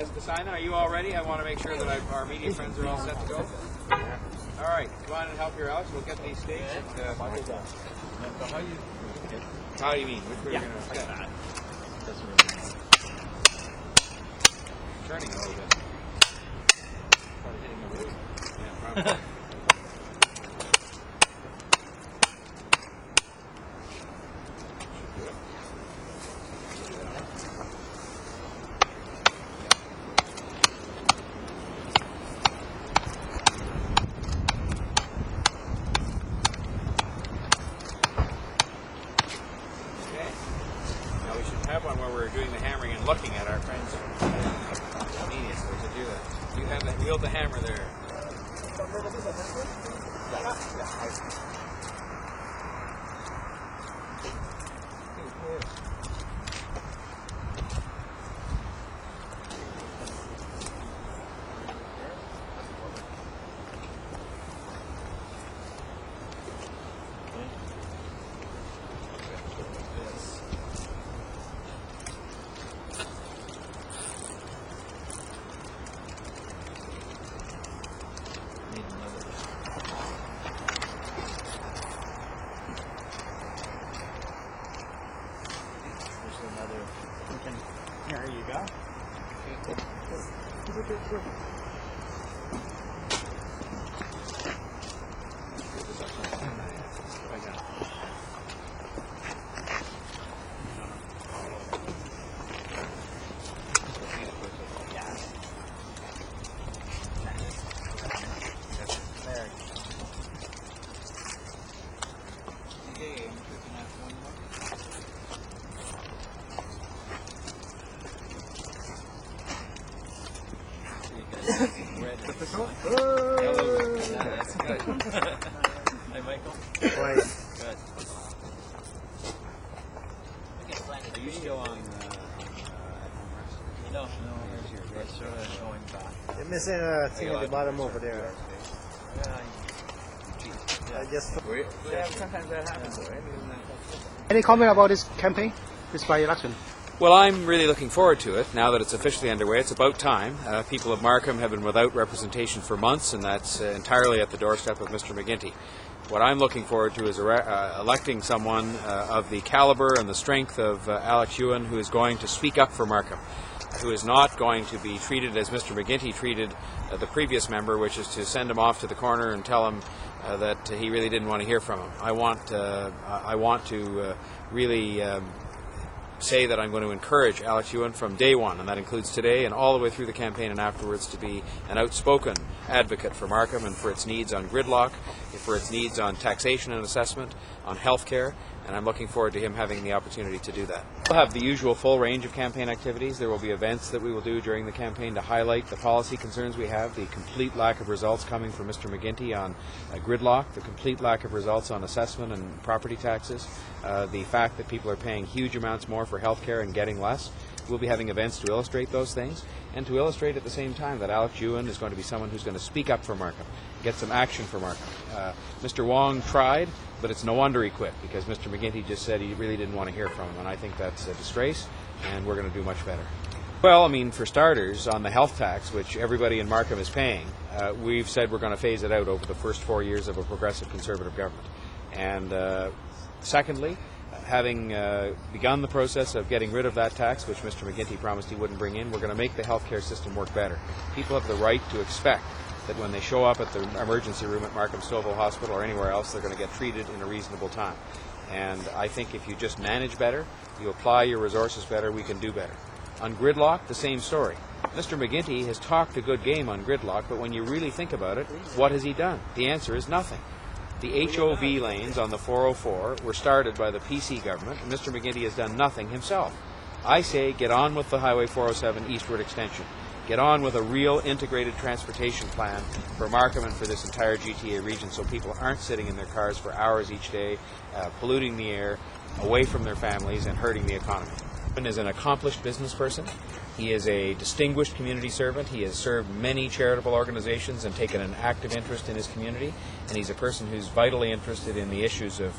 has to sign them. Are you all ready? I want to make sure that our media friends are all set to go. All right, come on and help your Alex. We'll get these staged. How do you mean? Which way are you going to like that. Turning a little bit. Probably hitting the roof. Yeah, probably. Have one where we're doing the hammering and looking at our friends. Genius to do that. You have that. Wield the hammer there. There you go. That's good. Hey, Michael. Good. Are you still on? No, it's sort of going back. You're missing a thing at the bottom over there. Sometimes that happens. Any comment about this campaign, this by-election? Well, I'm really looking forward to it now that it's officially underway. It's about time. People of Markham have been without representation for months, and that's entirely at the doorstep of Mr. McGuinty. What I'm looking forward to is electing someone of the caliber and the strength of Alex Yuan, who is going to speak up for Markham, who is not going to be treated as Mr. McGuinty treated the previous member, which is to send him off to the corner and tell him that he really didn't want to hear from him. I want to really say that I'm going to encourage Alex Yuan from day one, and that includes today and all the way through the campaign and afterwards, to be an outspoken advocate for Markham and for its needs on gridlock, for its needs on taxation and assessment, on health care, and I'm looking forward to him having the opportunity to do that. We'll have the usual full range of campaign activities. There will be events that we will do during the campaign to highlight the policy concerns we have, the complete lack of results coming from Mr. McGuinty on gridlock, the complete lack of results on assessment and property taxes, the fact that people are paying huge amounts more for health care and getting less. We'll be having events to illustrate those things, and to illustrate at the same time that Alex Yuan is going to be someone who's going to speak up for Markham, get some action for Markham. Mr. Wong tried, but it's no wonder he quit, because Mr. McGuinty just said he really didn't want to hear from him, and I think that's a disgrace, and we're going to do much better. Well, I mean, for starters, on the health tax, which everybody in Markham is paying, we've said we're going to phase it out over the first 4 years of a progressive Conservative government. And secondly, having begun the process of getting rid of that tax, which Mr. McGuinty promised he wouldn't bring in, we're going to make the healthcare system work better. People have the right to expect that when they show up at the emergency room at Markham Stouffville Hospital or anywhere else, they're going to get treated in a reasonable time. And I think if you just manage better, you apply your resources better, we can do better. On gridlock, the same story. Mr. McGuinty has talked a good game on gridlock, but when you really think about it, what has he done? The answer is nothing. The HOV lanes on the 404 were started by the PC government, and Mr. McGuinty has done nothing himself. I say get on with the Highway 407 eastward extension. Get on with a real integrated transportation plan for Markham and for this entire GTA region, so people aren't sitting in their cars for hours each day, polluting the air, away from their families and hurting the economy. Yuan is an accomplished business person. He is a distinguished community servant. He has served many charitable organizations and taken an active interest in his community. And he's a person who's vitally interested in the issues of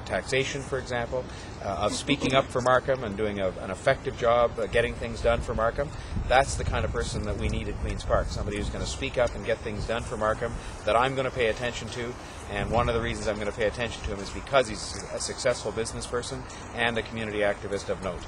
taxation, for example, of speaking up for Markham and doing an effective job getting things done for Markham. That's the kind of person that we need at Queen's Park, somebody who's going to speak up and get things done for Markham that I'm going to pay attention to. And one of the reasons I'm going to pay attention to him is because he's a successful business person and a community activist of note.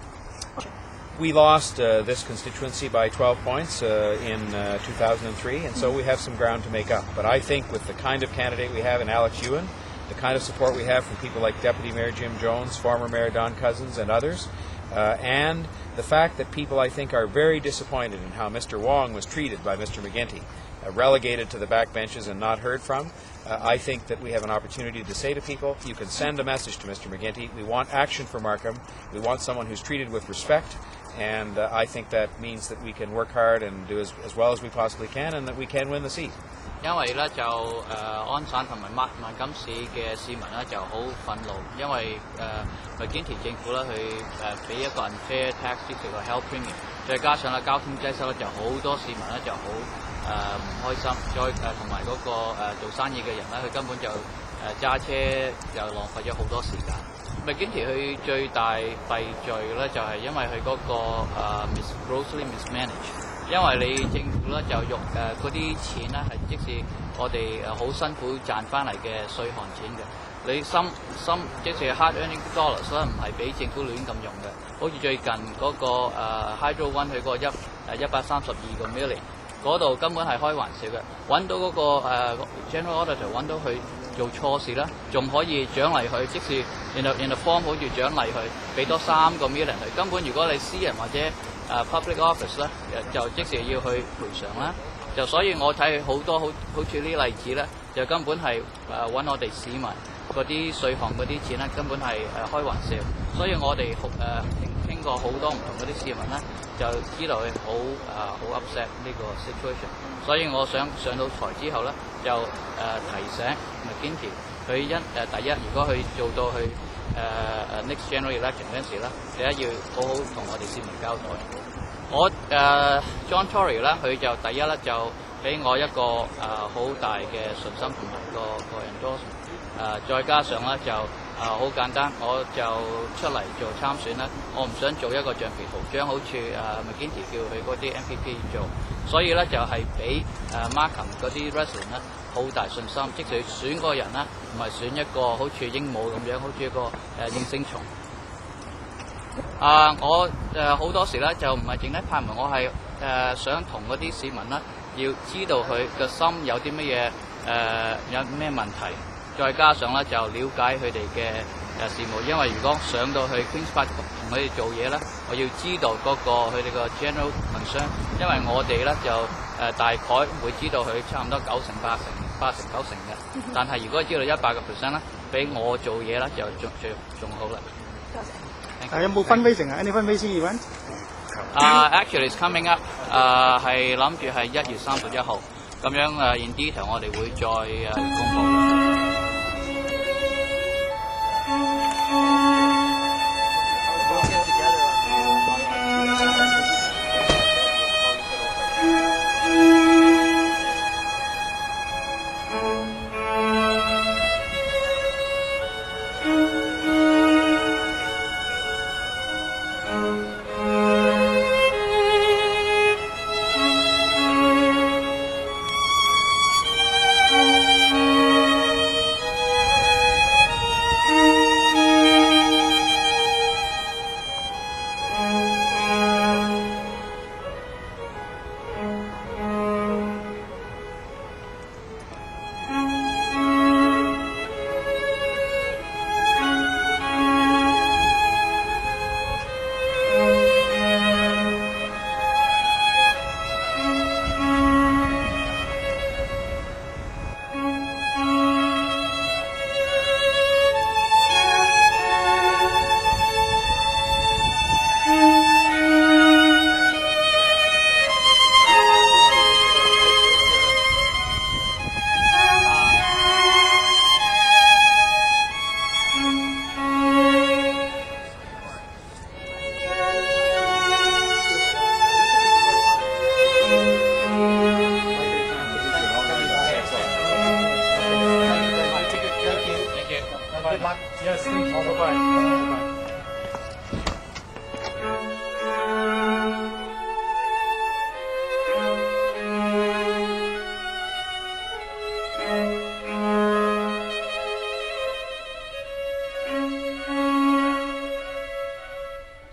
We lost this constituency by 12 points in 2003, and so we have some ground to make up. But I think with the kind of candidate we have in Alex Yuan, the kind of support we have from people like Deputy Mayor Jim Jones, former Mayor Don Cousins, and others, and the fact that people, I think, are very disappointed in how Mr. Wong was treated by Mr. McGuinty, relegated to the backbenches and not heard from, I think that we have an opportunity to say to people, you can send a message to Mr. McGuinty. We want action for Markham. We want someone who's treated with respect. And I think that means that we can work hard and do as well as we possibly can, and that we can win the seat. 因為咧就安省同埋萬錦市嘅市民咧就好憤怒，因為McGuinty政府咧佢俾一個unfair tax 叫做 health premium， 再加上咧交通擠塞咧就好多市民咧就好唔開心，再同埋嗰個做生意嘅人咧佢根本就揸車又浪費咗好多時間。McGuinty 佢最大弊罪咧就係因為佢嗰個grossly mismanage， 因為你政府咧就用嗰啲錢咧係即使我哋好辛苦賺翻嚟嘅稅項錢嘅，你即係 hard earning dollars 咧唔係俾政府亂咁用嘅，好似最近嗰個Hydro One 佢嗰個132個 million 嗰度根本係開玩笑嘅，揾到嗰個General Auditor 揾到佢做錯事啦，仲可以獎勵佢，即使 in the form 好似獎勵佢，俾多3個 million 佢。根本如果你私人或者public office 咧，就即時要去賠償啦。就所以我睇好多好似呢啲例子咧，就根本係揾我哋市民嗰啲稅項嗰啲錢咧，根本係開玩笑。所以我哋傾過好多唔同嗰啲市民咧，就知道佢好upset 呢個 situation。所以我想上到台之後咧，就提醒McGuinty佢第一，如果佢做到去next general election 嗰陣時咧，第一要好好同我哋市民交代。我John Tory 咧，佢就第一咧就俾我一個好大嘅信心同埋個endorsement，再加上咧就好簡單，我就出嚟做參選咧，我唔想做一個橡皮圖章，好似McGuinty 叫佢嗰啲 MPP 做，所以咧就係俾Markham 嗰啲 resident 咧好大信心，即使選嗰個人咧唔係選一個好似鸚鵡咁樣，好似一個應聲蟲。我好多時咧就唔係淨係派文，我係想同嗰啲市民咧要知道佢嘅心有啲乜嘢有咩問題，再加上咧就了解佢哋嘅事務，因為如果上到去 Queen's Park 同佢哋做嘢咧，我要知道嗰個佢哋個 general concern， 因為我哋咧就大概會知道佢差唔多9成8成8成9成嘅，但係如果知道100%咧，俾我做嘢咧就仲好啦。有冇fundraising啊？Any fundraising event？ Actually it's coming up， 係諗住係1月31號，咁樣in detail 我哋會再公佈。Yes, thank you. Bye-bye. Bye-bye.